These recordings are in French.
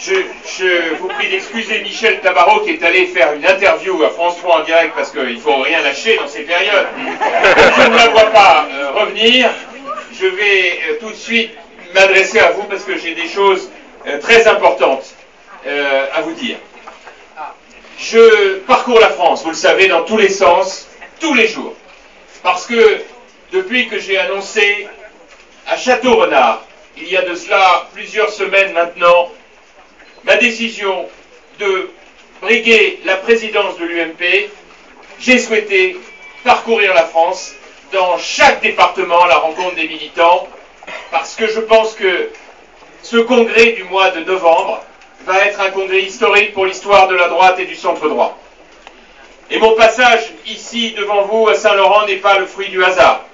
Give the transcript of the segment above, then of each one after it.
Je vous prie d'excuser Michel Tabarot qui est allé faire une interview à France 3 en direct parce qu'il ne faut rien lâcher dans ces périodes. Donc je ne la vois pas revenir. Je vais tout de suite m'adresser à vous parce que j'ai des choses très importantes à vous dire. Je parcours la France, vous le savez, dans tous les sens, tous les jours. Parce que depuis que j'ai annoncé à Château-Renard, il y a de cela plusieurs semaines maintenant, ma décision de briguer la présidence de l'UMP, j'ai souhaité parcourir la France dans chaque département à la rencontre des militants, parce que je pense que ce congrès du mois de novembre va être un congrès historique pour l'histoire de la droite et du centre-droit. Et mon passage ici devant vous à Saint-Laurent n'est pas le fruit du hasard.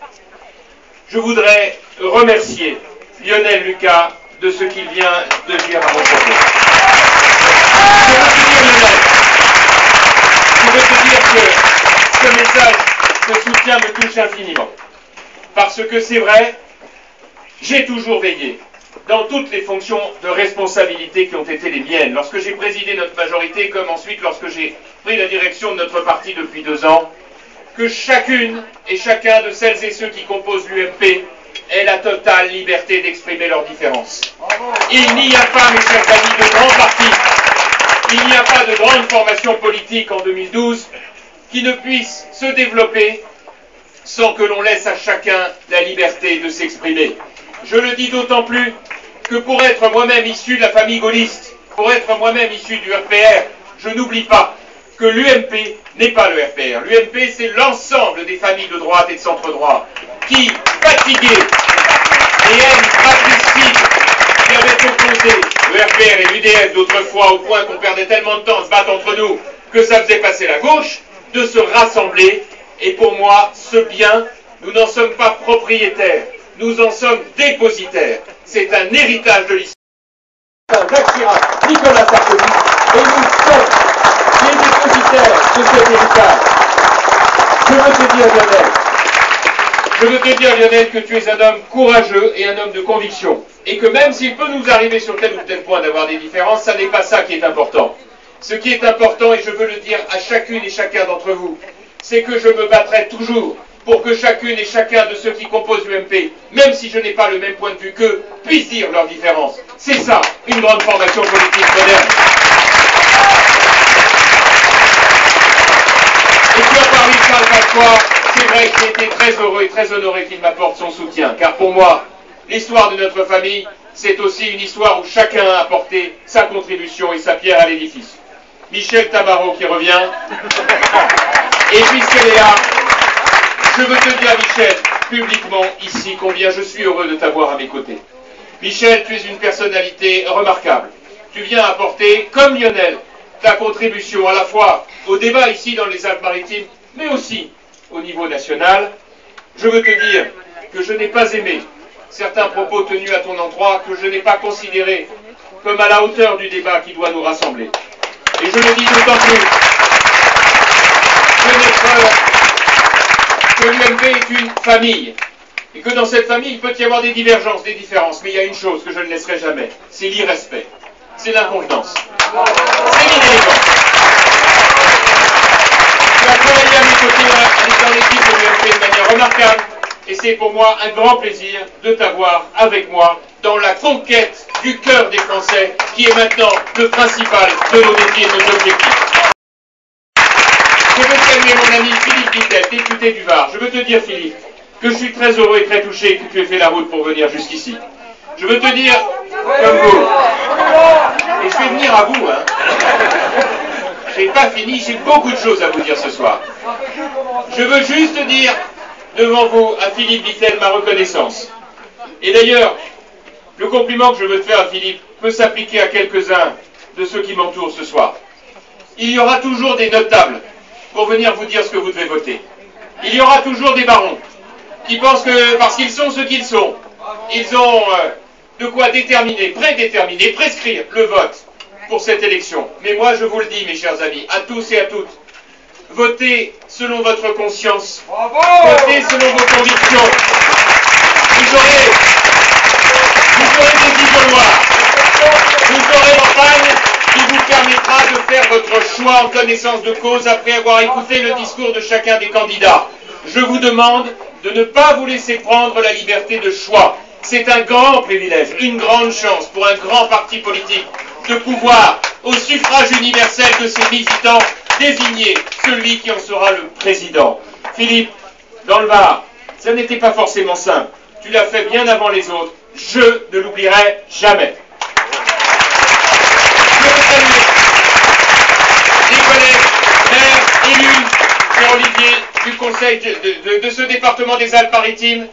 Je voudrais remercier Lionel Lucas de ce qu'il vient de dire à mon propos. Je veux te dire que ce message de soutien me touche infiniment. Parce que c'est vrai, j'ai toujours veillé dans toutes les fonctions de responsabilité qui ont été les miennes, lorsque j'ai présidé notre majorité, comme ensuite lorsque j'ai pris la direction de notre parti depuis 2 ans, que chacune et chacun de celles et ceux qui composent l'UMP aient la totale liberté d'exprimer leurs différences. Il n'y a pas, mes chers amis, de grands partis, il n'y a pas de grande formation politique en 2012 qui ne puisse se développer sans que l'on laisse à chacun la liberté de s'exprimer. Je le dis d'autant plus que pour être moi-même issu de la famille gaulliste, pour être moi-même issu du RPR, je n'oublie pas que l'UMP n'est pas le RPR. L'UMP, c'est l'ensemble des familles de droite et de centre-droit qui, fatiguées des haines fratricides qui avaient opposé le RPR et l'UDF d'autrefois au point qu'on perdait tellement de temps à se battre entre nous que ça faisait passer la gauche, de se rassembler. Et pour moi, ce bien, nous n'en sommes pas propriétaires. Nous en sommes dépositaires. C'est un héritage de l'histoire. Jacques Chirac, Nicolas Sarkozy, et nous sommes les dépositaires de cet héritage. Je veux te dire, Lionel, que tu es un homme courageux et un homme de conviction. Et que même s'il peut nous arriver sur tel ou tel point d'avoir des différences, ça n'est pas ça qui est important. Ce qui est important, et je veux le dire à chacune et chacun d'entre vous, c'est que je me battrai toujours pour que chacune et chacun de ceux qui composent l'UMP, même si je n'ai pas le même point de vue qu'eux, puissent dire leurs différences. C'est ça, une grande formation politique moderne. Et tu as parlé de Charles Pasqua, c'est vrai que j'ai été très heureux et très honoré qu'il m'apporte son soutien, car pour moi, l'histoire de notre famille, c'est aussi une histoire où chacun a apporté sa contribution et sa pierre à l'édifice. Michel Tabarot qui revient, et puisqu'elle est là, je veux te dire, Michel, publiquement, ici, combien je suis heureux de t'avoir à mes côtés. Michel, tu es une personnalité remarquable. Tu viens apporter, comme Lionel, ta contribution à la fois au débat ici dans les Alpes-Maritimes, mais aussi au niveau national. Je veux te dire que je n'ai pas aimé certains propos tenus à ton endroit, que je n'ai pas considérés comme à la hauteur du débat qui doit nous rassembler. Et je le dis d'autant plus que l'UMP est une famille, et que dans cette famille, il peut y avoir des divergences, des différences, mais il y a une chose que je ne laisserai jamais, c'est l'irrespect, c'est l'inconvenance, c'est l'inélégance. Tu as travaillé à mes côtés dans l'équipe de l'UMP de manière remarquable, et c'est pour moi un grand plaisir de t'avoir avec moi dans la conquête du cœur des Français, qui est maintenant le principal de nos défis et de nos objectifs. Je veux saluer mon ami Philippe Vittel, député du Var. Je veux te dire, Philippe, que je suis très heureux et très touché que tu aies fait la route pour venir jusqu'ici. Je veux te dire, comme vous, et je vais venir à vous, hein. J'ai pas fini, j'ai beaucoup de choses à vous dire ce soir. Je veux juste dire, devant vous, à Philippe Vittel, ma reconnaissance. Et d'ailleurs, le compliment que je veux te faire à Philippe peut s'appliquer à quelques-uns de ceux qui m'entourent ce soir. Il y aura toujours des notables pour venir vous dire ce que vous devez voter. Il y aura toujours des barons qui pensent que, parce qu'ils sont ce qu'ils sont, ils ont de quoi déterminer, prédéterminer, prescrire le vote pour cette élection. Mais moi, je vous le dis, mes chers amis, à tous et à toutes, votez selon votre conscience, votez selon vos convictions. Vous aurez des isoloirs, vous aurez l'Espagne, permettra de faire votre choix en connaissance de cause après avoir écouté le discours de chacun des candidats. Je vous demande de ne pas vous laisser prendre la liberté de choix. C'est un grand privilège, une grande chance pour un grand parti politique de pouvoir, au suffrage universel de ses militants, désigner celui qui en sera le président. Philippe, dans le Var, ça n'était pas forcément simple. Tu l'as fait bien avant les autres. Je ne l'oublierai jamais. Je veux saluer les collègues, maires, élus, Pierre-Olivier, du conseil de ce département des Alpes-Maritimes.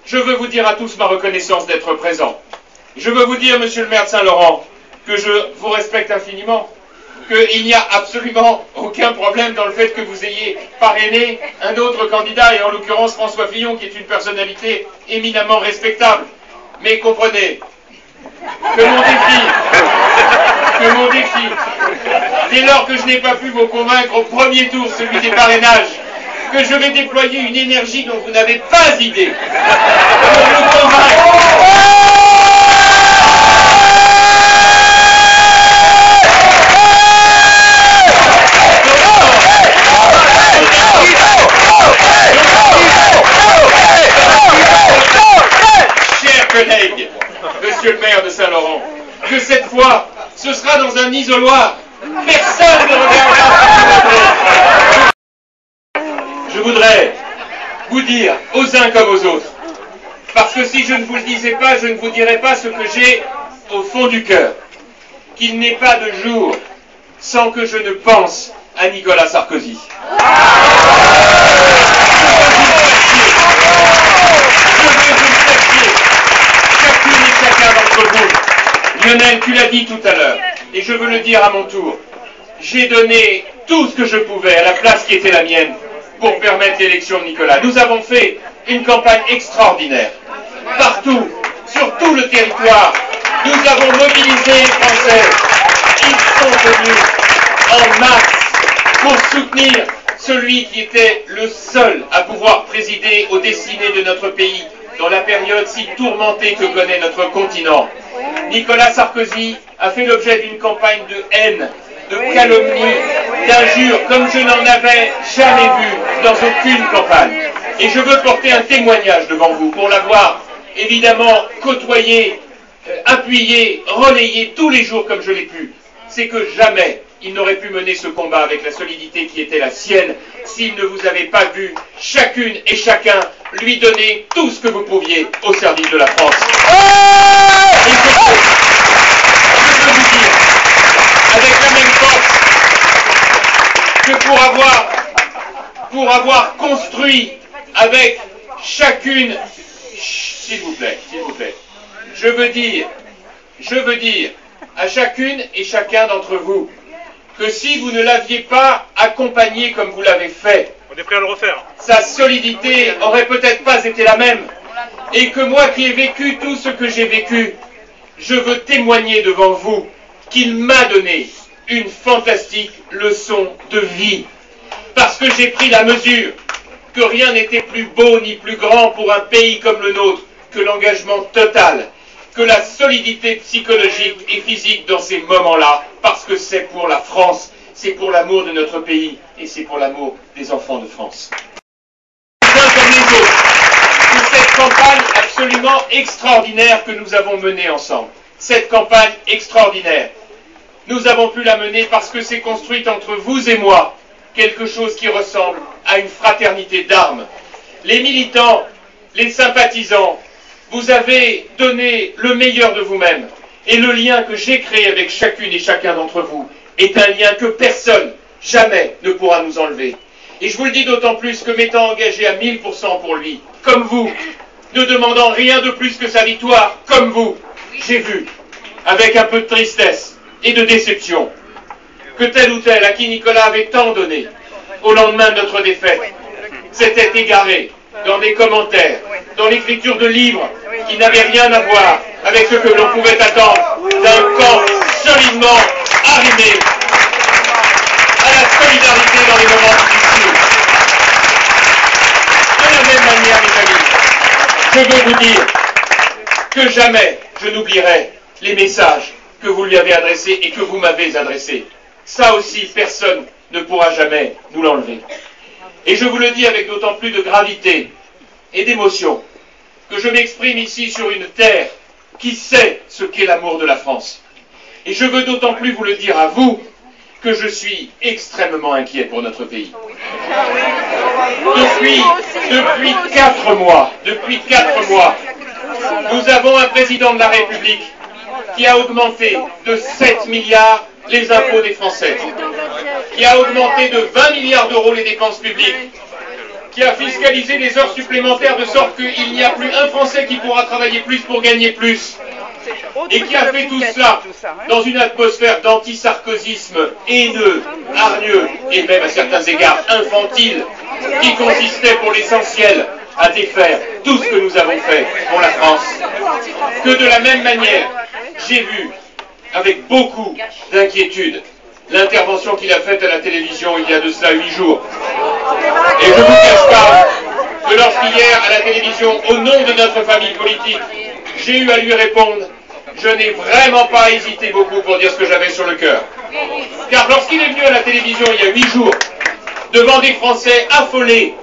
Je veux vous dire à tous ma reconnaissance d'être présent. Je veux vous dire, monsieur le maire de Saint-Laurent, que je vous respecte infiniment, qu'il n'y a absolument aucun problème dans le fait que vous ayez parrainé un autre candidat, et en l'occurrence François Fillon, qui est une personnalité éminemment respectable. Mais comprenez que mon défi, dès lors que je n'ai pas pu vous convaincre au premier tour, celui des parrainages, que je vais déployer une énergie dont vous n'avez pas idée pour vous convaincre. Chers collègues, monsieur le maire de Saint-Laurent, que cette fois, ce sera dans un isoloir. Personne ne regardera. Je voudrais vous dire, aux uns comme aux autres, parce que si je ne vous le disais pas, je ne vous dirais pas ce que j'ai au fond du cœur, qu'il n'est pas de jour sans que je ne pense à Nicolas Sarkozy. Chacune et chacun d'entre vous. Lionel, tu l'as dit tout à l'heure, et je veux le dire à mon tour, j'ai donné tout ce que je pouvais à la place qui était la mienne pour permettre l'élection de Nicolas. Nous avons fait une campagne extraordinaire. Partout, sur tout le territoire, nous avons mobilisé les Français. Ils sont venus en masse pour soutenir celui qui était le seul à pouvoir présider aux destinées de notre pays dans la période si tourmentée que connaît notre continent. Nicolas Sarkozy a fait l'objet d'une campagne de haine, de calomnie, d'injures, comme je n'en avais jamais vu dans aucune campagne. Et je veux porter un témoignage devant vous pour l'avoir évidemment côtoyé, appuyé, relayé tous les jours comme je l'ai pu. C'est que jamais il n'aurait pu mener ce combat avec la solidité qui était la sienne s'il ne vous avait pas vu, chacune et chacun, lui donner tout ce que vous pouviez au service de la France. Et je veux vous dire, avec la même force, que pour avoir construit avec chacune, s'il vous plaît, je veux dire à chacune et chacun d'entre vous que si vous ne l'aviez pas accompagné comme vous l'avez fait, on est prêt à le refaire. Sa solidité aurait peut-être pas été la même, et que moi qui ai vécu tout ce que j'ai vécu, je veux témoigner devant vous qu'il m'a donné une fantastique leçon de vie, parce que j'ai pris la mesure que rien n'était plus beau ni plus grand pour un pays comme le nôtre que l'engagement total, que la solidité psychologique et physique dans ces moments-là, parce que c'est pour la France, c'est pour l'amour de notre pays et c'est pour l'amour des enfants de France. Les uns comme les autres, de cette campagne absolument extraordinaire que nous avons menée ensemble. Cette campagne extraordinaire, nous avons pu la mener parce que c'est construite entre vous et moi quelque chose qui ressemble à une fraternité d'armes. Les militants, les sympathisants, vous avez donné le meilleur de vous-même. Et le lien que j'ai créé avec chacune et chacun d'entre vous est un lien que personne, jamais, ne pourra nous enlever. Et je vous le dis d'autant plus que m'étant engagé à 1000% pour lui, comme vous, ne demandant rien de plus que sa victoire, comme vous, j'ai vu, avec un peu de tristesse et de déception, que tel ou tel à qui Nicolas avait tant donné, au lendemain de notre défaite, s'était égaré dans des commentaires, dans l'écriture de livres qui n'avaient rien à voir avec ce que l'on pouvait attendre d'un camp solidement arrimé à la solidarité dans les moments difficiles. De la même manière, mes amis, je veux vous dire que jamais je n'oublierai les messages que vous lui avez adressé et que vous m'avez adressé. Ça aussi, personne ne pourra jamais nous l'enlever. Et je vous le dis avec d'autant plus de gravité et d'émotion que je m'exprime ici sur une terre qui sait ce qu'est l'amour de la France. Et je veux d'autant plus vous le dire à vous que je suis extrêmement inquiet pour notre pays. Depuis 4 mois, nous avons un président de la République qui a augmenté de 7 milliards les impôts des Français, qui a augmenté de 20 milliards d'euros les dépenses publiques, qui a fiscalisé les heures supplémentaires de sorte qu'il n'y a plus un Français qui pourra travailler plus pour gagner plus, et qui a fait tout cela dans une atmosphère d'anti-sarkozysme haineux, hargneux et même à certains égards infantile, qui consistait pour l'essentiel à défaire tout ce que nous avons fait pour la France. Que de la même manière, j'ai vu avec beaucoup d'inquiétude l'intervention qu'il a faite à la télévision il y a de cela 8 jours. Et je ne vous cache pas que lorsqu'hier à la télévision, au nom de notre famille politique, j'ai eu à lui répondre, je n'ai vraiment pas hésité beaucoup pour dire ce que j'avais sur le cœur. Car lorsqu'il est venu à la télévision il y a 8 jours, devant des Français affolés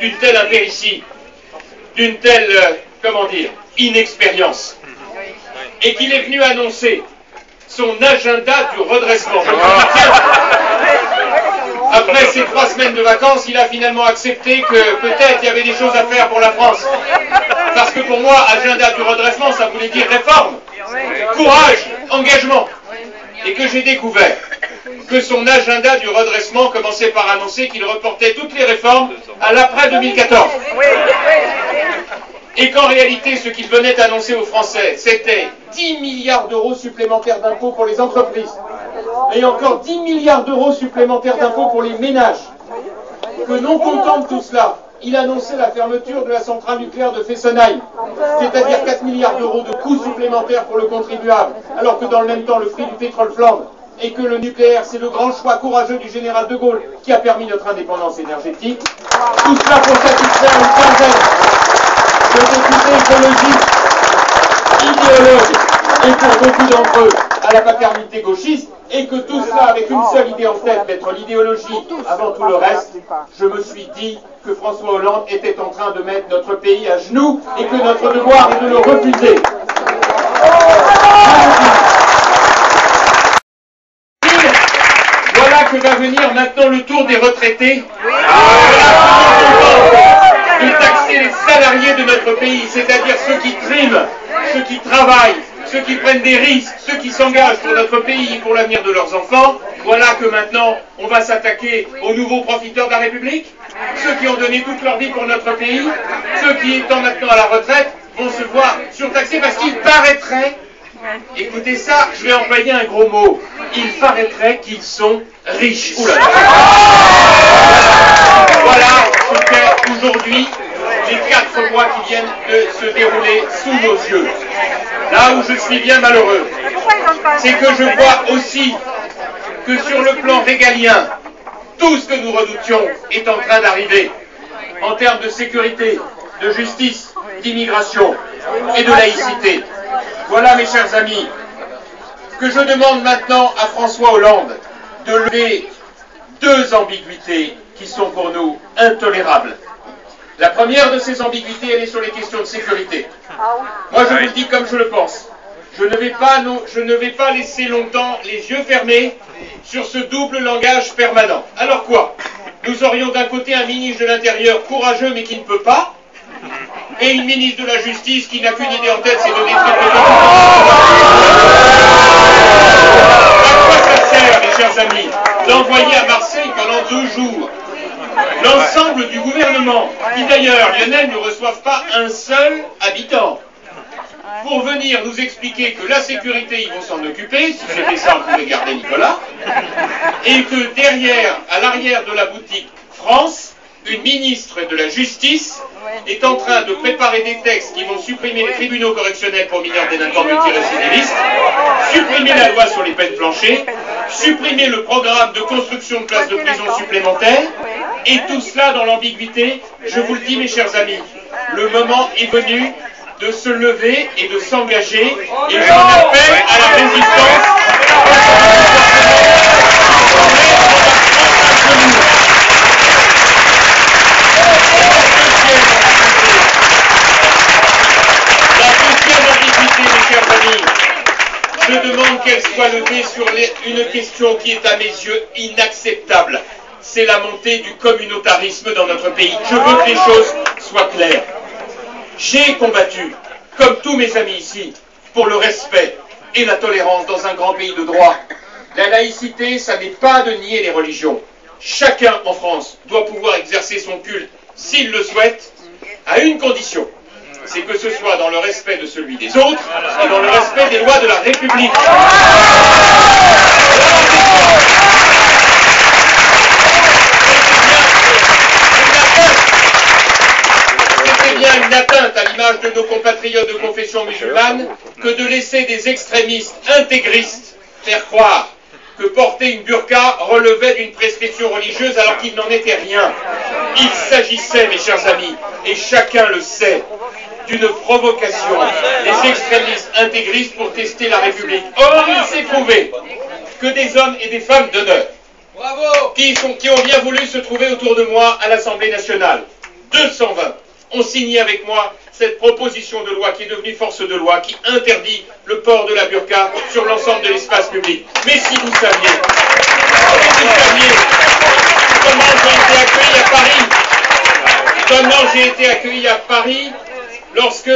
d'une telle impéritie, d'une telle, inexpérience, et qu'il est venu annoncer son agenda du redressement. Je me dis, tiens, après ces 3 semaines de vacances, il a finalement accepté que peut-être il y avait des choses à faire pour la France. Parce que pour moi, agenda du redressement, ça voulait dire réforme, courage, engagement. Et que j'ai découvert que son agenda du redressement commençait par annoncer qu'il reportait toutes les réformes à l'après 2014. Et qu'en réalité, ce qu'il venait annoncer aux Français, c'était 10 milliards d'euros supplémentaires d'impôts pour les entreprises, et encore 10 milliards d'euros supplémentaires d'impôts pour les ménages. Que non content de tout cela, il annonçait la fermeture de la centrale nucléaire de Fessenheim, c'est-à-dire 4 milliards d'euros de coûts supplémentaires pour le contribuable, alors que dans le même temps, le prix du pétrole flambe, et que le nucléaire, c'est le grand choix courageux du général de Gaulle qui a permis notre indépendance énergétique. Tout cela pour satisfaire une quinzaine de députés écologistes, idéologues, et pour beaucoup d'entre eux, à la paternité gauchiste, et que tout cela avec une seule idée en tête, mettre l'idéologie avant tout le reste, je me suis dit que François Hollande était en train de mettre notre pays à genoux et que notre devoir est de le refuser. Voilà que va venir maintenant le tour des retraités. De taxer les salariés de notre pays, c'est-à-dire ceux qui triment, ceux qui travaillent, ceux qui prennent des risques, ceux qui s'engagent pour notre pays et pour l'avenir de leurs enfants. Voilà que maintenant, on va s'attaquer aux nouveaux profiteurs de la République, ceux qui ont donné toute leur vie pour notre pays, ceux qui, étant maintenant à la retraite, vont se voir surtaxés parce qu'il paraîtrait, écoutez ça, je vais employer un gros mot, il paraîtrait qu'ils sont riches. Oula. Voilà ce qu'est aujourd'hui les 4 mois qui viennent de se dérouler sous nos yeux. Là où je suis bien malheureux, c'est que je vois aussi que sur le plan régalien, tout ce que nous redoutions est en train d'arriver en termes de sécurité, de justice, d'immigration et de laïcité. Voilà, mes chers amis, que je demande maintenant à François Hollande de lever 2 ambiguïtés qui sont pour nous intolérables. La première de ces ambiguïtés, elle est sur les questions de sécurité. Moi, je vous le dis comme je le pense. Je ne vais pas laisser longtemps les yeux fermés sur ce double langage permanent. Alors quoi? Nous aurions d'un côté un ministre de l'Intérieur courageux mais qui ne peut pas, et une ministre de la Justice qui n'a qu'une idée en tête, c'est de détruire le À quoi ça sert, mes chers amis, d'envoyer à Marseille pendant 2 jours l'ensemble du gouvernement, qui d'ailleurs, Lionel, ne reçoivent pas un seul habitant, pour venir nous expliquer que la sécurité, ils vont s'en occuper, si c'était ça, on pouvait garder Nicolas, et que derrière, à l'arrière de la boutique France, une ministre de la Justice est en train de préparer des textes qui vont supprimer les tribunaux correctionnels pour mineurs délinquants multirécidivistes, supprimer la loi sur les peines planchées, supprimer le programme de construction de places de prison supplémentaires, et tout cela dans l'ambiguïté. Je vous le dis, mes chers amis, le moment est venu de se lever et de s'engager, et j'en appelle à la résistance. Je demande qu'elle soit levée sur une question qui est à mes yeux inacceptable. C'est la montée du communautarisme dans notre pays. Je veux que les choses soient claires. J'ai combattu, comme tous mes amis ici, pour le respect et la tolérance dans un grand pays de droit. La laïcité, ça n'est pas de nier les religions. Chacun en France doit pouvoir exercer son culte, s'il le souhaite, à une condition. C'est que ce soit dans le respect de celui des autres et dans le respect des lois de la République. C'est bien une atteinte à l'image de nos compatriotes de confession musulmane que de laisser des extrémistes intégristes faire croire que porter une burqa relevait d'une prescription religieuse alors qu'il n'en était rien. Il s'agissait, mes chers amis, et chacun le sait, d'une provocation des extrémistes intégristes pour tester la République. Or, il s'est prouvé que des hommes et des femmes d'honneur qui ont bien voulu se trouver autour de moi à l'Assemblée nationale, 220, ont signé avec moi cette proposition de loi qui est devenue force de loi, qui interdit le port de la burqa sur l'ensemble de l'espace public. Mais si vous saviez comment j'ai été accueilli à Paris, lorsque,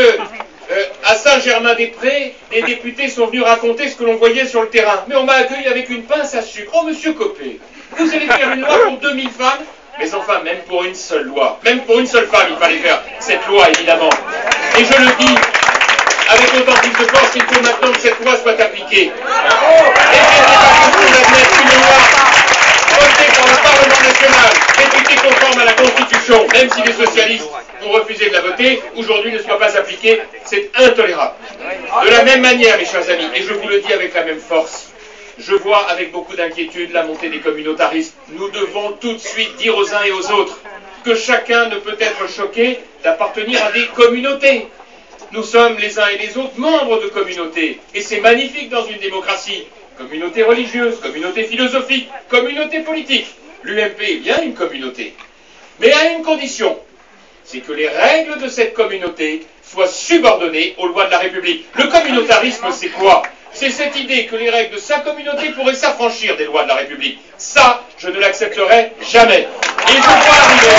à Saint-Germain-des-Prés, les députés sont venus raconter ce que l'on voyait sur le terrain. Mais on m'a accueilli avec une pince à sucre. Oh, monsieur Copé, vous allez faire une loi pour 2000 femmes? Mais enfin, même pour une seule loi, même pour une seule femme, il fallait faire cette loi, évidemment. Et je le dis avec autant plus de force, il faut maintenant que cette loi soit appliquée. Et ce n'est pas possible d'admettre une loi votée par le Parlement national, réputée conforme à la Constitution, même si les socialistes ont refusé de la voter, aujourd'hui ne soit pas appliquée, c'est intolérable. De la même manière, mes chers amis, et je vous le dis avec la même force, je vois avec beaucoup d'inquiétude la montée des communautarismes. Nous devons tout de suite dire aux uns et aux autres que chacun ne peut être choqué d'appartenir à des communautés. Nous sommes les uns et les autres membres de communautés, et c'est magnifique dans une démocratie. Communauté religieuse, communauté philosophique, communauté politique. L'UMP est bien une communauté, mais à une condition, c'est que les règles de cette communauté soient subordonnées aux lois de la République. Le communautarisme, c'est quoi? C'est cette idée que les règles de sa communauté pourraient s'affranchir des lois de la République. Ça, je ne l'accepterai jamais. Et je vois arriver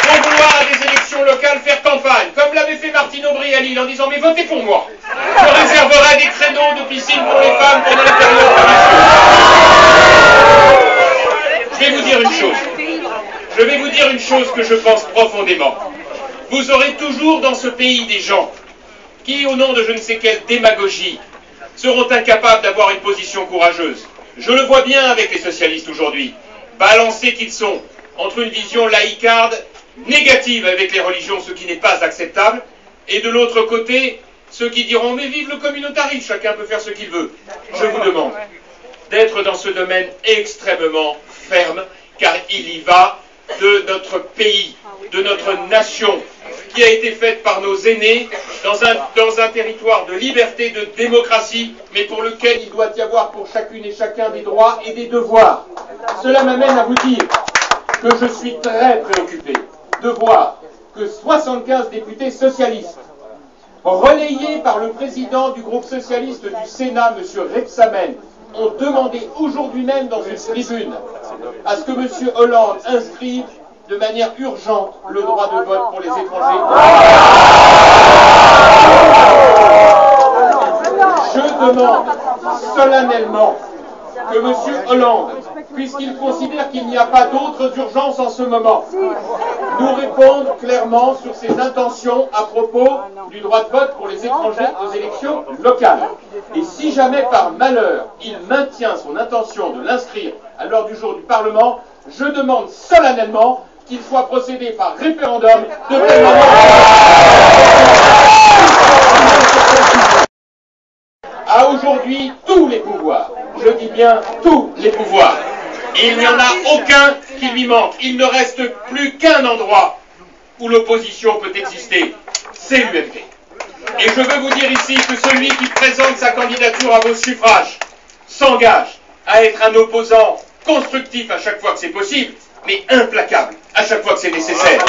pour vouloir à des élections locales faire campagne, comme l'avait fait Martine Aubry à Lille, en disant « Mais votez pour moi, je réserverai des créneaux de piscine pour les femmes pendant les périodes religieuses. » Je vais vous dire une chose. Je vais vous dire une chose que je pense profondément. Vous aurez toujours dans ce pays des gens qui, au nom de je ne sais quelle démagogie, seront incapables d'avoir une position courageuse. Je le vois bien avec les socialistes aujourd'hui, balancés qu'ils sont entre une vision laïcarde négative avec les religions, ce qui n'est pas acceptable, et de l'autre côté, ceux qui diront « Mais vive le communautarisme, chacun peut faire ce qu'il veut ». Je vous demande d'être dans ce domaine extrêmement ferme, car il y va de notre pays, de notre nation, qui a été faite par nos aînés dans un territoire de liberté, de démocratie, mais pour lequel il doit y avoir pour chacune et chacun des droits et des devoirs. Cela m'amène à vous dire que je suis très préoccupé de voir que 75 députés socialistes, relayés par le président du groupe socialiste du Sénat, M. Rebsamen, ont demandé aujourd'hui même dans une tribune à ce que M. Hollande inscrive de manière urgente le droit de vote pour les étrangers. Je demande solennellement que M. Hollande, puisqu'il considère qu'il n'y a pas d'autres urgences en ce moment, nous réponde clairement sur ses intentions à propos du droit de vote pour les étrangers aux élections locales. Et si jamais par malheur il maintient son intention de l'inscrire à l'ordre du jour du Parlement, je demande solennellement qu'il soit procédé par référendum de telle manière a aujourd'hui tous les pouvoirs. Je dis bien tous les pouvoirs. Il n'y en a aucun qui lui manque. Il ne reste plus qu'un endroit où l'opposition peut exister. C'est l'UMP. Et je veux vous dire ici que celui qui présente sa candidature à vos suffrages s'engage à être un opposant constructif à chaque fois que c'est possible, mais implacable à chaque fois que c'est nécessaire.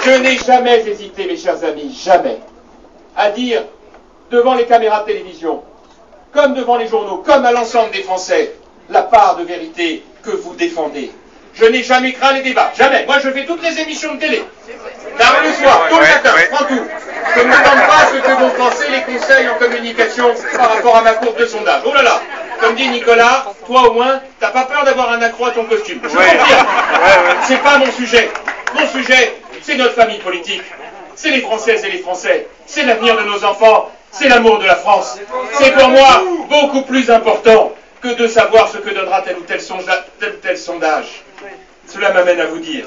Je n'ai jamais hésité, mes chers amis, jamais, à dire devant les caméras de télévision, comme devant les journaux, comme à l'ensemble des Français, la part de vérité que vous défendez. Je n'ai jamais craint les débats, jamais. Moi, je fais toutes les émissions de télé. Tard le soir, tôt le matin, je prends tout. Je ne me demande pas ce que vont penser les conseils en communication par rapport à ma courbe de sondage. Oh là là, comme dit Nicolas, toi au moins, t'as pas peur d'avoir un accroc à ton costume. Je confirme. C'est pas mon sujet. Mon sujet, c'est notre famille politique. C'est les Françaises et les Français. C'est l'avenir de nos enfants. C'est l'amour de la France. C'est pour moi beaucoup plus important que de savoir ce que donnera tel ou tel sondage. Cela m'amène à vous dire,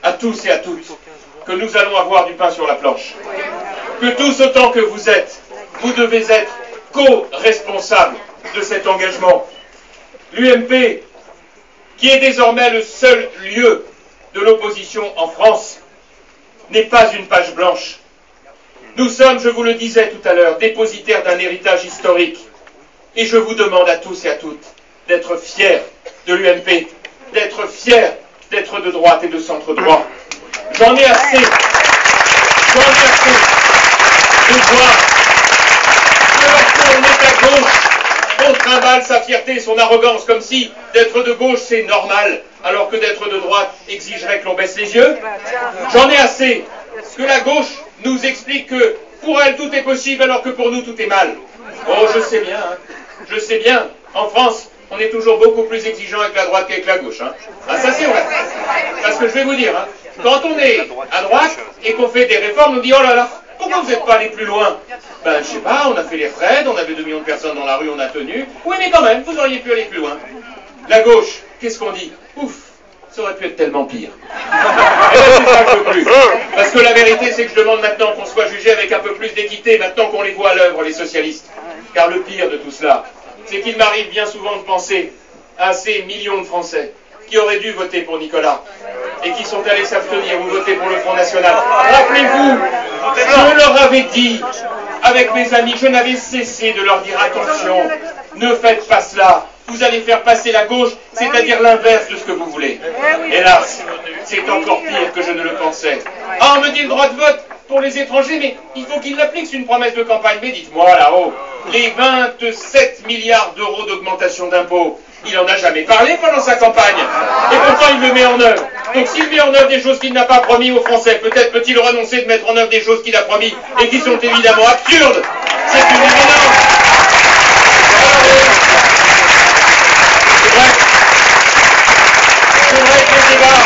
à tous et à toutes, que nous allons avoir du pain sur la planche. Que tous autant que vous êtes, vous devez être co-responsables de cet engagement. L'UMP, qui est désormais le seul lieu de l'opposition en France, n'est pas une page blanche. Nous sommes, je vous le disais tout à l'heure, dépositaires d'un héritage historique. Et je vous demande à tous et à toutes d'être fiers de l'UMP, d'être fiers d'être de droite et de centre droit. J'en ai assez de voir que lorsqu'on est à gauche, on trimballe sa fierté et son arrogance comme si d'être de gauche c'est normal, alors que d'être de droite exigerait que l'on baisse les yeux. J'en ai assez que la gauche nous explique que pour elle tout est possible alors que pour nous tout est mal. Oh, je sais bien, je sais bien, en France, on est toujours beaucoup plus exigeant avec la droite qu'avec la gauche. Ah, ça c'est vrai. Parce que je vais vous dire, quand on est à droite et qu'on fait des réformes, on dit oh là là, pourquoi vous n'êtes pas allé plus loin? Ben je sais pas, on a fait les retraites, on avait 2 millions de personnes dans la rue, on a tenu. Oui mais quand même, vous auriez pu aller plus loin. La gauche, qu'est-ce qu'on dit? Ouf, ça aurait pu être tellement pire. Et là, c'est ça que je veux plus. Parce que la vérité c'est que je demande maintenant qu'on soit jugé avec un peu plus d'équité, maintenant qu'on les voit à l'œuvre, les socialistes. Car le pire de tout cela, c'est qu'il m'arrive bien souvent de penser à ces millions de Français qui auraient dû voter pour Nicolas et qui sont allés s'abstenir ou voter pour le Front National. Rappelez-vous, je leur avais dit, avec mes amis, je n'avais cessé de leur dire attention, ne faites pas cela, vous allez faire passer la gauche, c'est-à-dire l'inverse de ce que vous voulez. Hélas, c'est encore pire que je ne le pensais. Ah, on me dit le droit de vote pour les étrangers, mais il faut qu'ils l'appliquent, c'est une promesse de campagne. Mais dites-moi là-haut, les 27 milliards d'euros d'augmentation d'impôts, il n'en a jamais parlé pendant sa campagne. Et pourtant il le met en œuvre. Donc s'il met en œuvre des choses qu'il n'a pas promis aux Français, peut-être peut-il renoncer de mettre en œuvre des choses qu'il a promis et qui sont évidemment absurdes. C'est une évidence. C'est vrai que les débats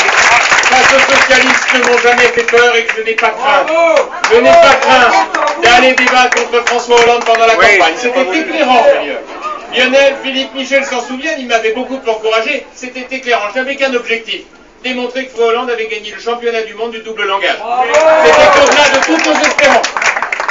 face aux socialistes ne m'ont jamais fait peur et que je n'ai pas craint. Je n'ai pas craint d'aller débattre contre François Hollande pendant la campagne. C'était éclairant d'ailleurs. Lionel, Philippe, Michel s'en souviennent, il m'avait beaucoup encouragé. C'était éclairant. Je n'avais qu'un objectif. Démontrer que François Hollande avait gagné le championnat du monde du double langage. C'était au-delà de toutes nos espérances.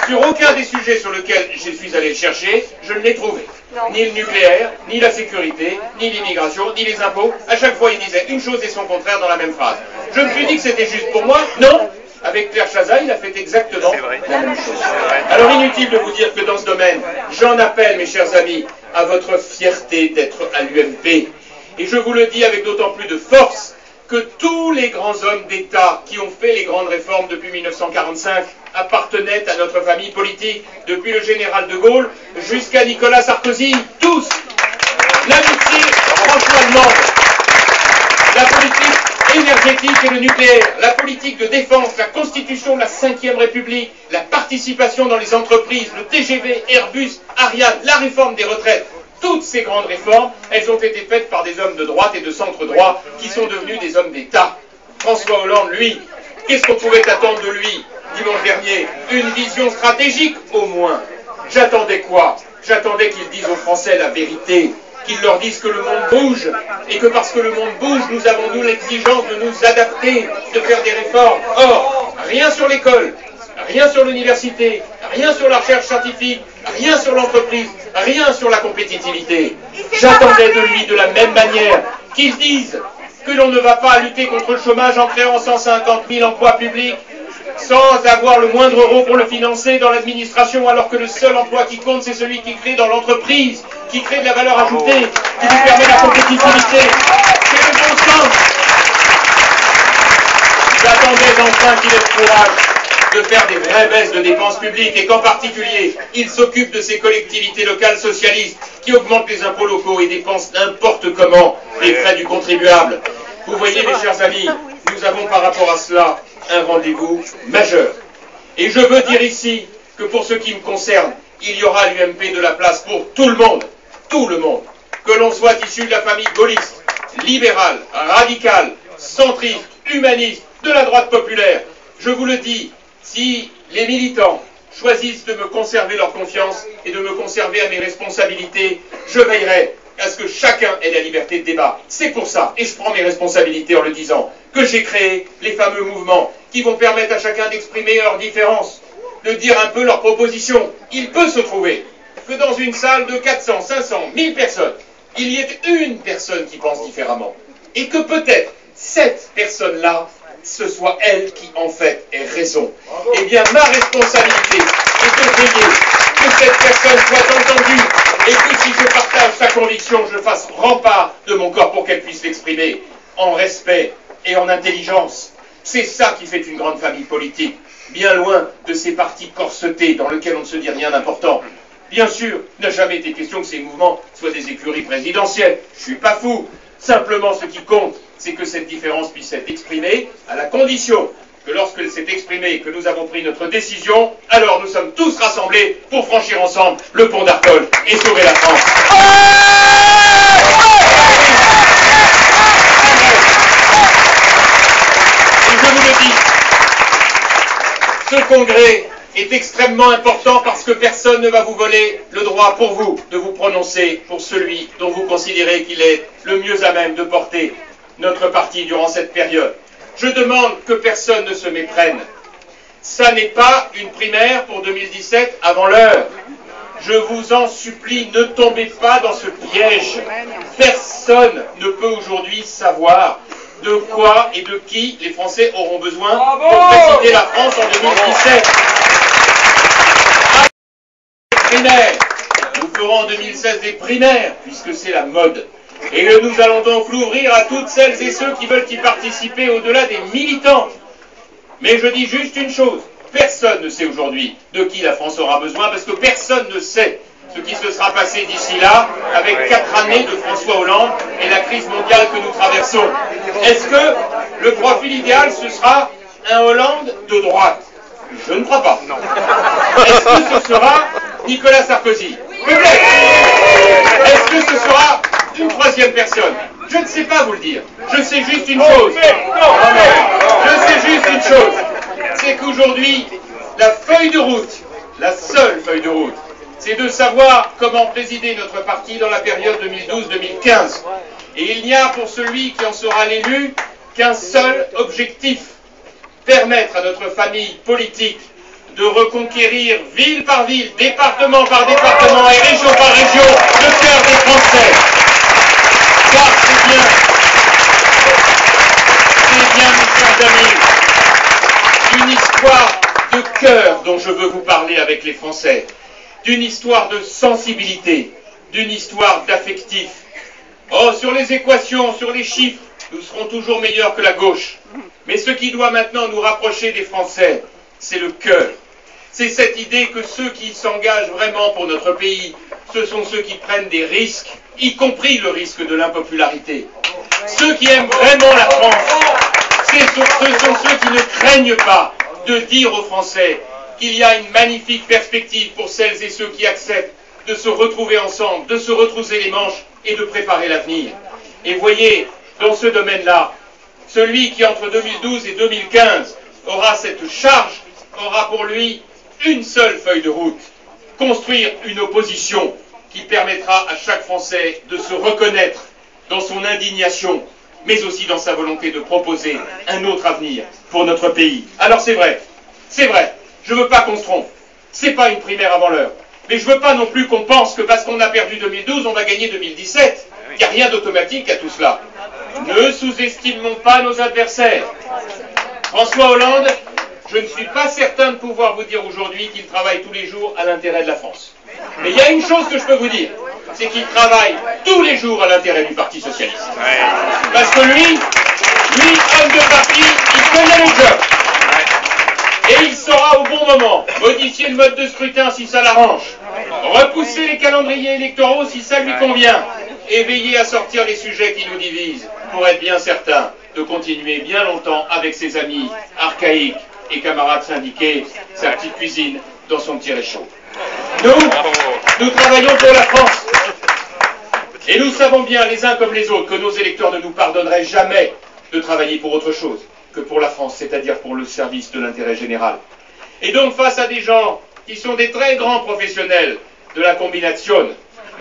Sur aucun des sujets sur lesquels je suis allé chercher, je ne l'ai trouvé. Ni le nucléaire, ni la sécurité, ni l'immigration, ni les impôts. À chaque fois, il disait une chose et son contraire dans la même phrase. Je me suis dit que c'était juste pour moi. Non, avec Claire Chazal, il a fait exactement la même chose. Alors inutile de vous dire que dans ce domaine, j'en appelle, mes chers amis, à votre fierté d'être à l'UMP. Et je vous le dis avec d'autant plus de force que tous les grands hommes d'État qui ont fait les grandes réformes depuis 1945 appartenaient à notre famille politique, depuis le général de Gaulle jusqu'à Nicolas Sarkozy, tous. L'amitié franco-allemande, la politique énergétique et le nucléaire, la politique de défense, la constitution de la 5e République, la participation dans les entreprises, le TGV, Airbus, Ariane, la réforme des retraites. Toutes ces grandes réformes, elles ont été faites par des hommes de droite et de centre droit qui sont devenus des hommes d'État. François Hollande, lui, qu'est-ce qu'on pouvait attendre de lui dimanche dernier? Une vision stratégique, au moins. J'attendais quoi? J'attendais qu'il dise aux Français la vérité, qu'il leur dise que le monde bouge, et que parce que le monde bouge, nous avons, nous, l'exigence de nous adapter, de faire des réformes. Or, rien sur l'école, rien sur l'université, rien sur la recherche scientifique, rien sur l'entreprise, rien sur la compétitivité. J'attendais de lui de la même manière qu'il dise que l'on ne va pas lutter contre le chômage en créant 150 000 emplois publics sans avoir le moindre euro pour le financer dans l'administration, alors que le seul emploi qui compte, c'est celui qui crée dans l'entreprise, qui crée de la valeur ajoutée, qui lui permet la compétitivité. C'est le bon sens. J'attendais enfin qu'il ait le courage de faire des vraies baisses de dépenses publiques et qu'en particulier, il s'occupe de ces collectivités locales socialistes qui augmentent les impôts locaux et dépensent n'importe comment les frais du contribuable. Vous voyez, mes chers amis, nous avons par rapport à cela un rendez-vous majeur. Et je veux dire ici que pour ce qui me concerne, il y aura à l'UMP de la place pour tout le monde, que l'on soit issu de la famille gaulliste, libérale, radicale, centriste, humaniste, de la droite populaire. Je vous le dis, si les militants choisissent de me conserver leur confiance et de me conserver à mes responsabilités, je veillerai à ce que chacun ait la liberté de débat. C'est pour ça, et je prends mes responsabilités en le disant, que j'ai créé les fameux mouvements qui vont permettre à chacun d'exprimer leurs différences, de dire un peu leurs propositions. Il peut se trouver que dans une salle de 400, 500, 1000 personnes, il y ait une personne qui pense différemment. Et que peut-être cette personne-là, ce soit elle qui en fait ait raison. Eh bien, ma responsabilité est de veiller que cette personne soit entendue et que si je partage sa conviction, je fasse rempart de mon corps pour qu'elle puisse l'exprimer en respect et en intelligence. C'est ça qui fait une grande famille politique, bien loin de ces partis corsetés dans lesquels on ne se dit rien d'important. Bien sûr, il n'a jamais été question que ces mouvements soient des écuries présidentielles. Je suis pas fou. Simplement, ce qui compte, c'est que cette différence puisse être exprimée à la condition que lorsqu'elle s'est exprimée et que nous avons pris notre décision, alors nous sommes tous rassemblés pour franchir ensemble le pont d'Arcole et sauver la France. Et je vous le dis, ce congrès est extrêmement important parce que personne ne va vous voler le droit pour vous de vous prononcer pour celui dont vous considérez qu'il est le mieux à même de porter notre parti durant cette période. Je demande que personne ne se méprenne. Ça n'est pas une primaire pour 2017 avant l'heure. Je vous en supplie, ne tombez pas dans ce piège. Personne ne peut aujourd'hui savoir de quoi et de qui les Français auront besoin pour présider la France en 2017. Primaires. Nous ferons en 2016 des primaires, puisque c'est la mode. Et nous allons donc l'ouvrir à toutes celles et ceux qui veulent y participer au-delà des militants. Mais je dis juste une chose, personne ne sait aujourd'hui de qui la France aura besoin, parce que personne ne sait ce qui se sera passé d'ici là, avec 4 années de François Hollande et la crise mondiale que nous traversons. Est-ce que le profil idéal, ce sera un Hollande de droite? Je ne crois pas. Est-ce que ce sera Nicolas Sarkozy? Peut-être. Est-ce que ce sera une troisième personne? Je ne sais pas vous le dire. Je sais juste une chose. Je sais juste une chose. C'est qu'aujourd'hui, la feuille de route, la seule feuille de route, c'est de savoir comment présider notre parti dans la période 2012-2015. Et il n'y a pour celui qui en sera l'élu qu'un seul objectif: permettre à notre famille politique de reconquérir ville par ville, département par département et région par région le cœur des Français. Car c'est bien, mes chers amis, une histoire de cœur dont je veux vous parler avec les Français, d'une histoire de sensibilité, d'une histoire d'affectif. Oh, sur les équations, sur les chiffres, nous serons toujours meilleurs que la gauche. Mais ce qui doit maintenant nous rapprocher des Français, c'est le cœur. C'est cette idée que ceux qui s'engagent vraiment pour notre pays, ce sont ceux qui prennent des risques, y compris le risque de l'impopularité. Ceux qui aiment vraiment la France, ce sont ceux qui ne craignent pas de dire aux Français qu'il y a une magnifique perspective pour celles et ceux qui acceptent de se retrouver ensemble, de se retrousser les manches et de préparer l'avenir. Et voyez, dans ce domaine-là, celui qui entre 2012 et 2015 aura cette charge, aura pour lui une seule feuille de route: construire une opposition qui permettra à chaque Français de se reconnaître dans son indignation, mais aussi dans sa volonté de proposer un autre avenir pour notre pays. Alors c'est vrai, Je ne veux pas qu'on se trompe. C'est pas une primaire avant l'heure. Mais je ne veux pas non plus qu'on pense que parce qu'on a perdu 2012, on va gagner 2017. Il n'y a rien d'automatique à tout cela. Ne sous-estimons pas nos adversaires. François Hollande, je ne suis pas certain de pouvoir vous dire aujourd'hui qu'il travaille tous les jours à l'intérêt de la France. Mais il y a une chose que je peux vous dire, c'est qu'il travaille tous les jours à l'intérêt du Parti Socialiste. Parce que lui, homme de parti, il connaît le job. Et il saura au bon moment modifier le mode de scrutin si ça l'arrange, repousser les calendriers électoraux si ça lui convient, et veiller à sortir les sujets qui nous divisent, pour être bien certain de continuer bien longtemps avec ses amis archaïques et camarades syndiqués, sa petite cuisine dans son petit réchaud. Nous travaillons pour la France. Et nous savons bien, les uns comme les autres, que nos électeurs ne nous pardonneraient jamais de travailler pour autre chose que pour la France, c'est-à-dire pour le service de l'intérêt général. Et donc, face à des gens qui sont des très grands professionnels de la combination,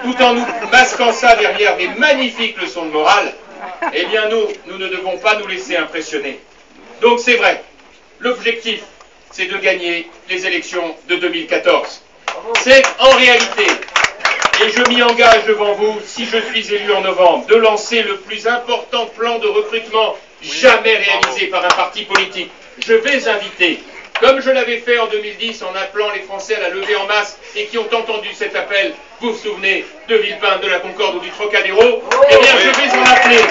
tout en nous masquant ça derrière des magnifiques leçons de morale, eh bien nous ne devons pas nous laisser impressionner. Donc c'est vrai, l'objectif, c'est de gagner les élections de 2014. C'est en réalité, et je m'y engage devant vous, si je suis élu en novembre, de lancer le plus important plan de recrutement jamais réalisé par un parti politique. Je vais inviter, comme je l'avais fait en 2010 en appelant les Français à la levée en masse et qui ont entendu cet appel, vous vous souvenez, de Villepin, de la Concorde ou du Trocadéro, eh bien je vais en appeler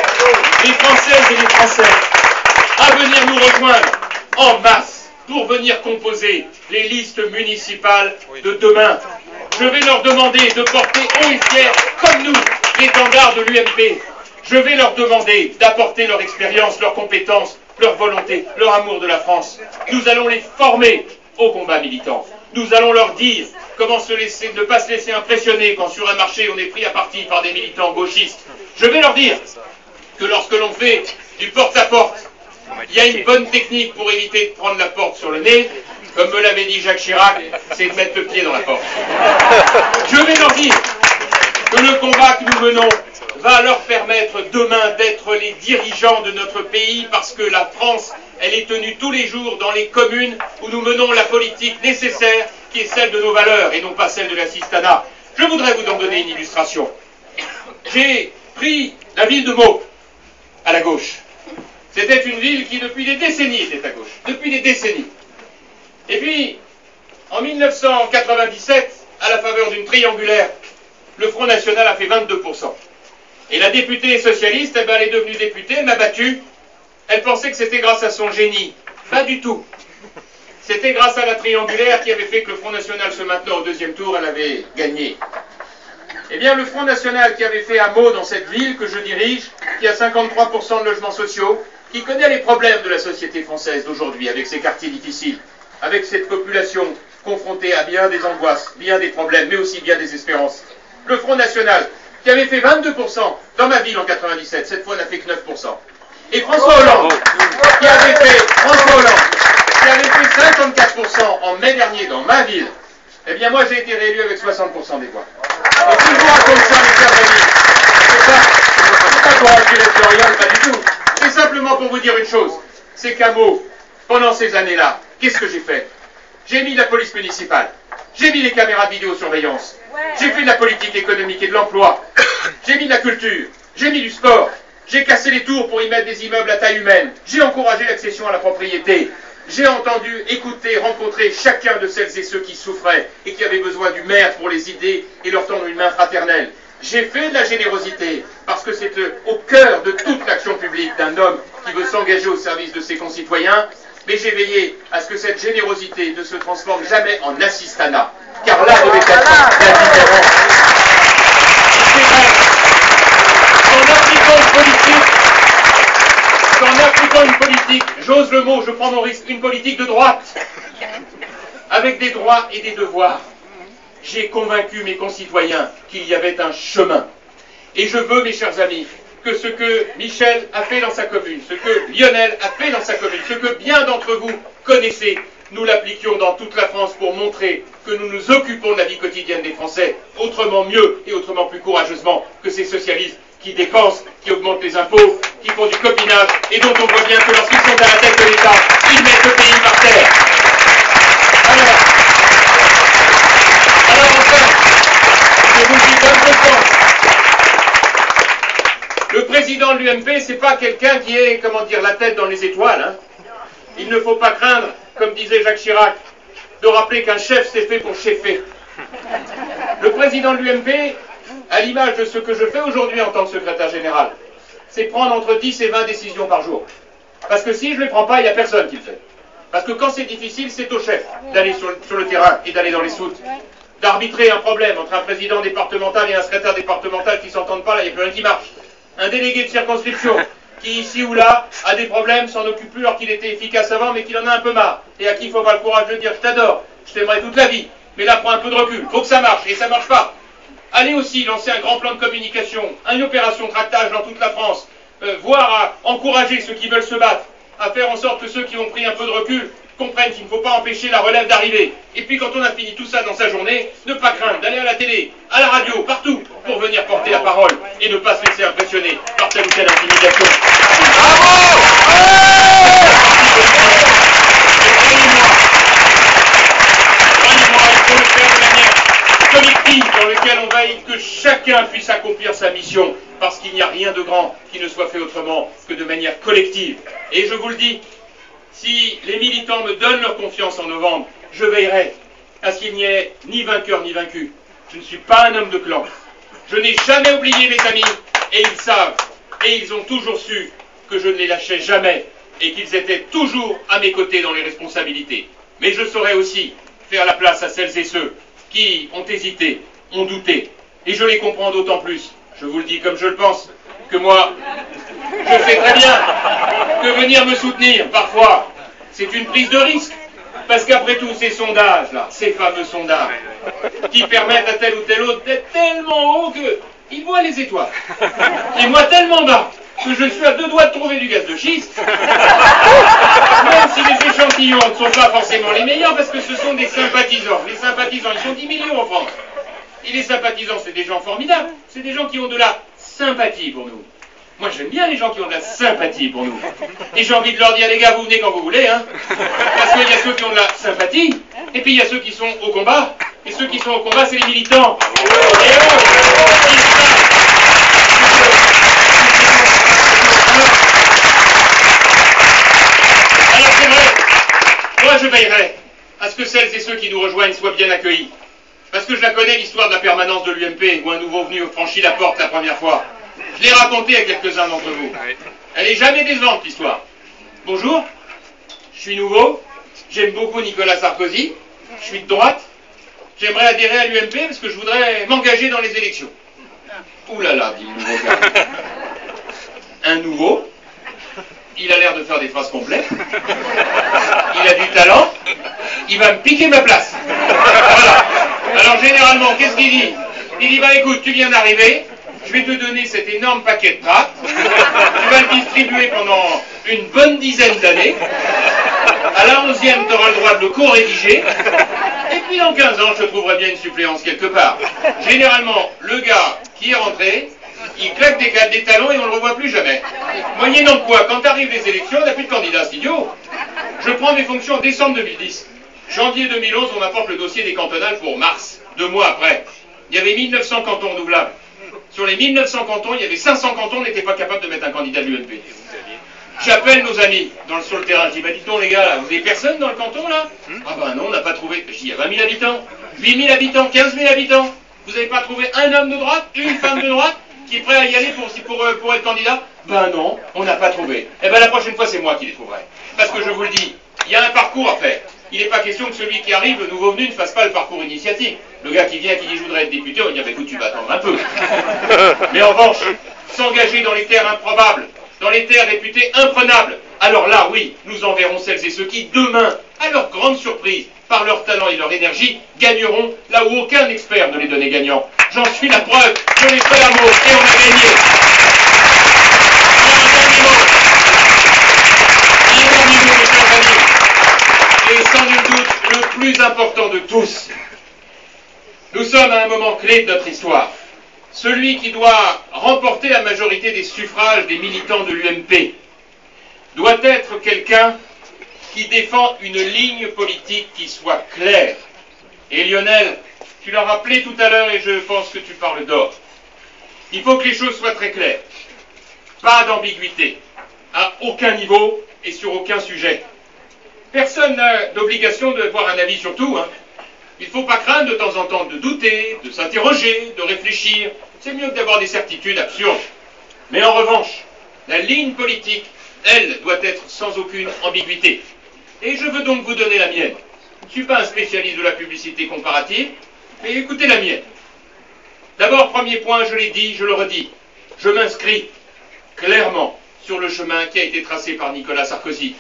les Françaises et les Français à venir nous rejoindre en masse pour venir composer les listes municipales de demain. Je vais leur demander de porter haut et fier, comme nous, l'étendard de l'UMP. Je vais leur demander d'apporter leur expérience, leurs compétences, leur volonté, leur amour de la France. Nous allons les former au combat militant. Nous allons leur dire comment ne pas se laisser impressionner quand sur un marché on est pris à partie par des militants gauchistes. Je vais leur dire que lorsque l'on fait du porte-à-porte, il y a une bonne technique pour éviter de prendre la porte sur le nez. Comme me l'avait dit Jacques Chirac, c'est de mettre le pied dans la porte. Je vais leur dire que le combat que nous menons va leur permettre demain d'être les dirigeants de notre pays parce que la France, elle est tenue tous les jours dans les communes où nous menons la politique nécessaire qui est celle de nos valeurs et non pas celle de l'assistanat. Je voudrais vous en donner une illustration. J'ai pris la ville de Meaux à la gauche. C'était une ville qui depuis des décennies était à gauche. Depuis des décennies. Et puis, en 1997, à la faveur d'une triangulaire, le Front National a fait 22%. Et la députée socialiste, eh ben, elle est devenue députée, elle m'a battu. Elle pensait que c'était grâce à son génie. Pas du tout. C'était grâce à la triangulaire qui avait fait que le Front National se maintenant au deuxième tour, elle avait gagné. Eh bien, le Front National qui avait fait un mot dans cette ville que je dirige, qui a 53% de logements sociaux, qui connaît les problèmes de la société française d'aujourd'hui, avec ses quartiers difficiles, avec cette population confrontée à bien des angoisses, bien des problèmes, mais aussi bien des espérances. Le Front National, qui avait fait 22% dans ma ville en 97, cette fois n'a fait que 9%. Et François Hollande, qui avait fait 54% en mai dernier dans ma ville, eh bien moi j'ai été réélu avec 60% des voix. Et si je vous raconte ça, mes chers amis, c'est pas pour attirer rien, pas du tout. C'est simplement pour vous dire une chose, c'est qu'à Meaux, pendant ces années-là, qu'est-ce que j'ai fait? J'ai mis la police municipale, j'ai mis les caméras de vidéosurveillance, j'ai fait de la politique économique et de l'emploi, j'ai mis de la culture, j'ai mis du sport, j'ai cassé les tours pour y mettre des immeubles à taille humaine, j'ai encouragé l'accession à la propriété, j'ai entendu, écouté, rencontré chacun de celles et ceux qui souffraient et qui avaient besoin du maire pour les aider et leur tendre une main fraternelle. J'ai fait de la générosité parce que c'est au cœur de toute l'action publique d'un homme qui veut s'engager au service de ses concitoyens, mais j'ai veillé à ce que cette générosité ne se transforme jamais en assistanat, car là devait être la différence. C'est vrai, qu'en appliquant une politique, j'ose le mot, je prends mon risque, une politique de droite, avec des droits et des devoirs, j'ai convaincu mes concitoyens qu'il y avait un chemin. Et je veux, mes chers amis, que ce que Michel a fait dans sa commune, ce que Lionel a fait dans sa commune, ce que bien d'entre vous connaissez, nous l'appliquions dans toute la France pour montrer que nous nous occupons de la vie quotidienne des Français autrement mieux et autrement plus courageusement que ces socialistes qui dépensent, qui augmentent les impôts, qui font du copinage et dont on voit bien que lorsqu'ils sont à la tête de l'État, ils mettent le pays par terre. Alors enfin, je vous le dis comme je pense. Le président de l'UMP, c'est pas quelqu'un qui est, comment dire, la tête dans les étoiles. Hein. Il ne faut pas craindre, comme disait Jacques Chirac, de rappeler qu'un chef c'est fait pour cheffer. Le président de l'UMP, à l'image de ce que je fais aujourd'hui en tant que secrétaire général, c'est prendre entre 10 et 20 décisions par jour. Parce que si je ne les prends pas, il n'y a personne qui le fait. Parce que quand c'est difficile, c'est au chef d'aller sur le terrain et d'aller dans les soutes, d'arbitrer un problème entre un président départemental et un secrétaire départemental qui ne s'entendent pas, là il n'y a plus rien qui marche. Un délégué de circonscription qui ici ou là a des problèmes, s'en occupe plus alors qu'il était efficace avant mais qu'il en a un peu marre. Et à qui il faut avoir le courage de dire je t'adore, je t'aimerai toute la vie, mais là prends un peu de recul, faut que ça marche, et ça marche pas. Allez aussi lancer un grand plan de communication, une opération tractage dans toute la France, voire à encourager ceux qui veulent se battre, à faire en sorte que ceux qui ont pris un peu de recul comprennent qu'il ne faut pas empêcher la relève d'arriver. Et puis quand on a fini tout ça dans sa journée, ne pas craindre d'aller à la télé, à la radio, partout, pour venir porter la parole et ne pas se laisser impressionner par telle ou telle intimidation. Bravo! Croyez-moi, il faut le faire de manière collective dans laquelle on veille que chacun puisse accomplir sa mission, parce qu'il n'y a rien de grand qui ne soit fait autrement que de manière collective. Et je vous le dis, si les militants me donnent leur confiance en novembre, je veillerai à ce qu'il n'y ait ni vainqueur ni vaincu. Je ne suis pas un homme de clan. Je n'ai jamais oublié mes amis, et ils savent, et ils ont toujours su que je ne les lâchais jamais, et qu'ils étaient toujours à mes côtés dans les responsabilités. Mais je saurais aussi faire la place à celles et ceux qui ont hésité, ont douté, et je les comprends d'autant plus, je vous le dis comme je le pense, que moi, je sais très bien que venir me soutenir, parfois, c'est une prise de risque. Parce qu'après tout, ces sondages-là, ces fameux sondages, qui permettent à tel ou tel autre d'être tellement haut qu'ils voient les étoiles. Et moi, tellement bas, que je suis à 2 doigts de trouver du gaz de schiste, même si les échantillons ne sont pas forcément les meilleurs, parce que ce sont des sympathisants. Les sympathisants, ils sont 10 millions en France. Et les sympathisants, c'est des gens formidables. C'est des gens qui ont de la sympathie pour nous. Moi, j'aime bien les gens qui ont de la sympathie pour nous. Et j'ai envie de leur dire, les gars, vous venez quand vous voulez, hein. Parce qu'il y a ceux qui ont de la sympathie, et puis il y a ceux qui sont au combat. Et ceux qui sont au combat, c'est les militants. Et eux, alors c'est vrai, moi je veillerai à ce que celles et ceux qui nous rejoignent soient bien accueillis. Parce que je la connais, l'histoire de la permanence de l'UMP, où un nouveau venu franchit la porte la première fois. Je l'ai raconté à quelques-uns d'entre vous. Elle n'est jamais décevante, l'histoire. Bonjour, je suis nouveau, j'aime beaucoup Nicolas Sarkozy, je suis de droite, j'aimerais adhérer à l'UMP parce que je voudrais m'engager dans les élections. Ouh là là, dit le nouveau gars. Un nouveau, il a l'air de faire des phrases complètes, il a du talent, il va me piquer ma place. Voilà. Alors généralement, qu'est-ce qu'il dit? Il dit, bah écoute, tu viens d'arriver, je vais te donner cet énorme paquet de tracts, tu vas le distribuer pendant une bonne dizaine d'années, à la 11e, tu auras le droit de le co-rédiger, et puis dans 15 ans, je te trouverai bien une suppléance quelque part. Généralement, le gars qui est rentré, il claque des talons et on ne le revoit plus jamais. Moyennant quoi, quand arrivent les élections, on n'a plus de candidat, c'est idiot. Je prends mes fonctions en décembre 2010. Janvier 2011, on m'apporte le dossier des cantonales pour mars, 2 mois après. Il y avait 1900 cantons renouvelables. Sur les 1900 cantons, il y avait 500 cantons qui n'étaient pas capables de mettre un candidat de l'UMP. J'appelle nos amis sur le terrain, je dis, bah dites donc les gars, là, vous avez personne dans le canton là? Ah bah non, on n'a pas trouvé. Je dis, il y a 20 000 habitants, 8 000 habitants, 15 000 habitants. Vous n'avez pas trouvé un homme de droite, une femme de droite qui est prêt à y aller pour être candidat? Ben non, on n'a pas trouvé. Eh ben la prochaine fois, c'est moi qui les trouverai. Parce que je vous le dis, il y a un parcours à faire. Il n'est pas question que celui qui arrive, le nouveau venu, ne fasse pas le parcours initiatique. Le gars qui vient, qui dit je voudrais être député, on va dire bah, écoute, tu vas attendre un peu. Mais en revanche, s'engager dans les terres improbables, dans les terres réputées imprenables, alors là, oui, nous enverrons celles et ceux qui, demain, à leur grande surprise, par leur talent et leur énergie, gagneront là où aucun expert ne les donnait gagnants. J'en suis la preuve, je l'ai fait l'amour et on a gagné. Et sans nul doute, le plus important de tous, nous sommes à un moment clé de notre histoire. Celui qui doit remporter la majorité des suffrages des militants de l'UMP doit être quelqu'un qui défend une ligne politique qui soit claire. Et Lionel, tu l'as rappelé tout à l'heure et je pense que tu parles d'or. Il faut que les choses soient très claires. Pas d'ambiguïté, à aucun niveau et sur aucun sujet. Personne n'a d'obligation de voir un avis sur tout. Il ne faut pas craindre de temps en temps de douter, de s'interroger, de réfléchir. C'est mieux que d'avoir des certitudes absurdes. Mais en revanche, la ligne politique, elle, doit être sans aucune ambiguïté. Et je veux donc vous donner la mienne. Je ne suis pas un spécialiste de la publicité comparative, mais écoutez la mienne. D'abord, premier point, je l'ai dit, je le redis, je m'inscris clairement sur le chemin qui a été tracé par Nicolas Sarkozy.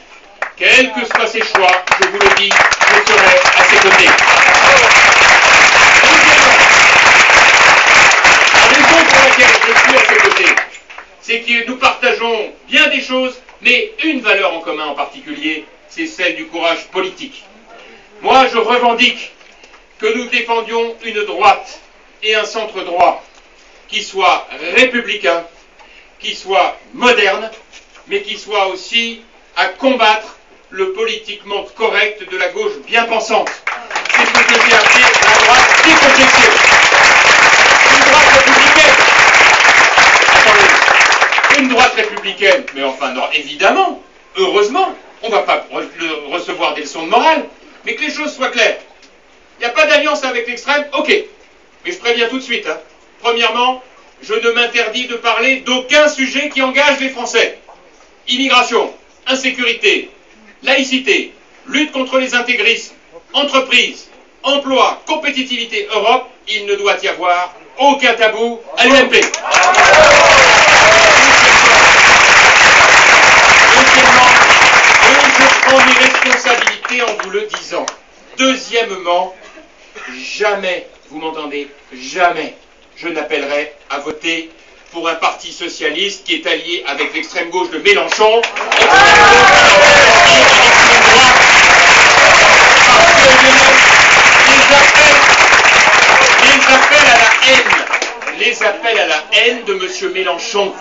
Quels que soient ses choix, je vous le dis, je serai à ses côtés. La raison pour laquelle je suis à ses côtés, c'est que nous partageons bien des choses, mais une valeur en commun en particulier, c'est celle du courage politique. Moi, je revendique que nous défendions une droite et un centre droit qui soit républicain, qui soit moderne, mais qui soit aussi à combattre le politiquement correct de la gauche bien pensante. C'est ce que j'ai appelé la droite décomplexée. Une droite républicaine. Attendez, une droite républicaine, mais enfin, non, évidemment, heureusement, on ne va pas recevoir des leçons de morale, mais que les choses soient claires. Il n'y a pas d'alliance avec l'extrême, ok. Mais je préviens tout de suite. Premièrement, je ne m'interdis de parler d'aucun sujet qui engage les Français. Immigration, insécurité, laïcité, lutte contre les intégrismes, entreprise, emploi, compétitivité, Europe, il ne doit y avoir aucun tabou à l'UMP. Deuxièmement, je prends mes responsabilités en vous le disant. Deuxièmement, jamais, vous m'entendez, jamais je n'appellerai à voter pour un parti socialiste qui est allié avec l'extrême gauche de Mélenchon, les appels à la haine de M. Mélenchon,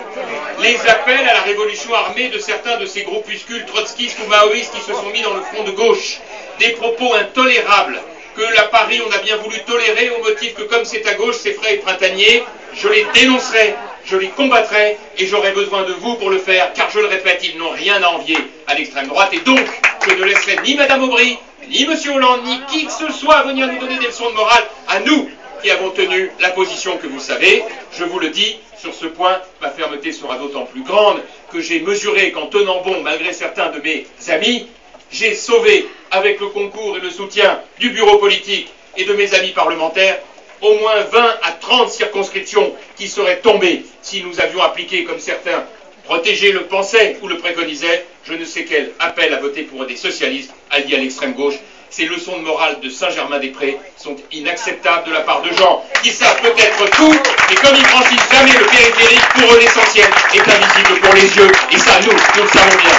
les appels à la révolution armée de certains de ces groupuscules trotskistes ou maoïstes qui se sont mis dans le front de gauche, des propos intolérables que à Paris on a bien voulu tolérer au motif que comme c'est à gauche c'est frais et printanier, je les dénoncerai, je les combattrai et j'aurai besoin de vous pour le faire, car je le répète, ils n'ont rien à envier à l'extrême droite et donc je ne laisserai ni Mme Aubry, ni M. Hollande, ni qui que ce soit venir nous donner des leçons de morale à nous qui avons tenu la position que vous savez. Je vous le dis, sur ce point, ma fermeté sera d'autant plus grande que j'ai mesuré qu'en tenant bon, malgré certains de mes amis, j'ai sauvé, avec le concours et le soutien du bureau politique et de mes amis parlementaires, au moins 20 à 30 circonscriptions qui seraient tombées si nous avions appliqué, comme certains protégés le pensaient ou le préconisaient, je ne sais quel appel à voter pour des socialistes alliés à l'extrême gauche. Ces leçons de morale de Saint-Germain-des-Prés sont inacceptables de la part de gens qui savent peut-être tout, mais comme ils franchissent jamais le périphérique, pour eux l'essentiel est invisible pour les yeux, et ça nous le savons bien.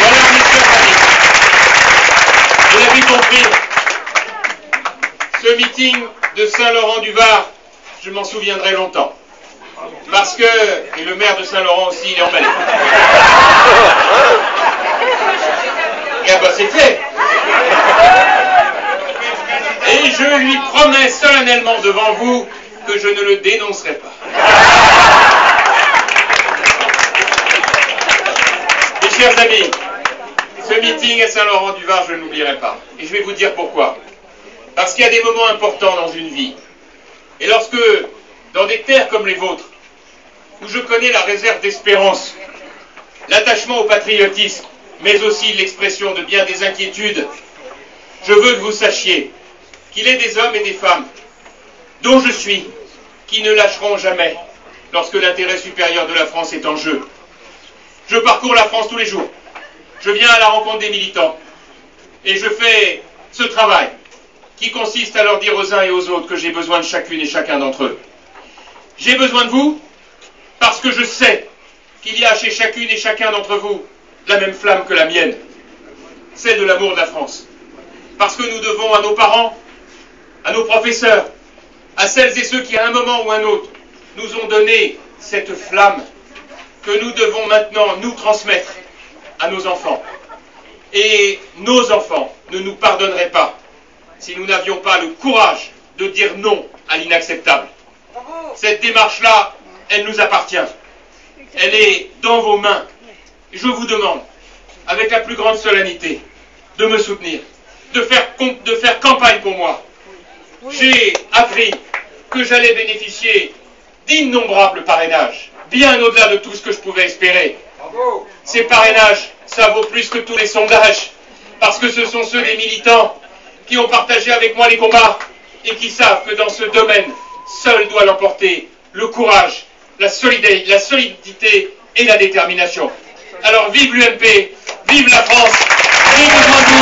Voilà, mes chers amis, vous l'avez compris, ce meeting de Saint-Laurent-du-Var, je m'en souviendrai longtemps. Parce que, et le maire de Saint-Laurent aussi, il est emballé. Et ben c'est fait. Et je lui promets solennellement devant vous que je ne le dénoncerai pas. Mes chers amis, ce meeting à Saint-Laurent-du-Var, je ne l'oublierai pas. Et je vais vous dire pourquoi. Parce qu'il y a des moments importants dans une vie. Et lorsque, dans des terres comme les vôtres, où je connais la réserve d'espérance, l'attachement au patriotisme, mais aussi l'expression de bien des inquiétudes, je veux que vous sachiez qu'il est des hommes et des femmes, dont je suis, qui ne lâcheront jamais lorsque l'intérêt supérieur de la France est en jeu. Je parcours la France tous les jours, je viens à la rencontre des militants, et je fais ce travail qui consiste à leur dire aux uns et aux autres que j'ai besoin de chacune et chacun d'entre eux. J'ai besoin de vous, parce que je sais qu'il y a chez chacune et chacun d'entre vous la même flamme que la mienne, celle de l'amour de la France. Parce que nous devons à nos parents, à nos professeurs, à celles et ceux qui à un moment ou un autre nous ont donné cette flamme que nous devons maintenant nous transmettre à nos enfants. Et nos enfants ne nous pardonneraient pas si nous n'avions pas le courage de dire non à l'inacceptable. Cette démarche-là, elle nous appartient. Elle est dans vos mains. Et je vous demande, avec la plus grande solennité, de me soutenir, de faire campagne pour moi. J'ai appris que j'allais bénéficier d'innombrables parrainages, bien au-delà de tout ce que je pouvais espérer. Ces parrainages, ça vaut plus que tous les sondages, parce que ce sont ceux des militants qui ont partagé avec moi les combats et qui savent que dans ce domaine, seul doit l'emporter le courage, la solidité et la détermination. Alors vive l'UMP, vive la France, j'ai besoin de vous.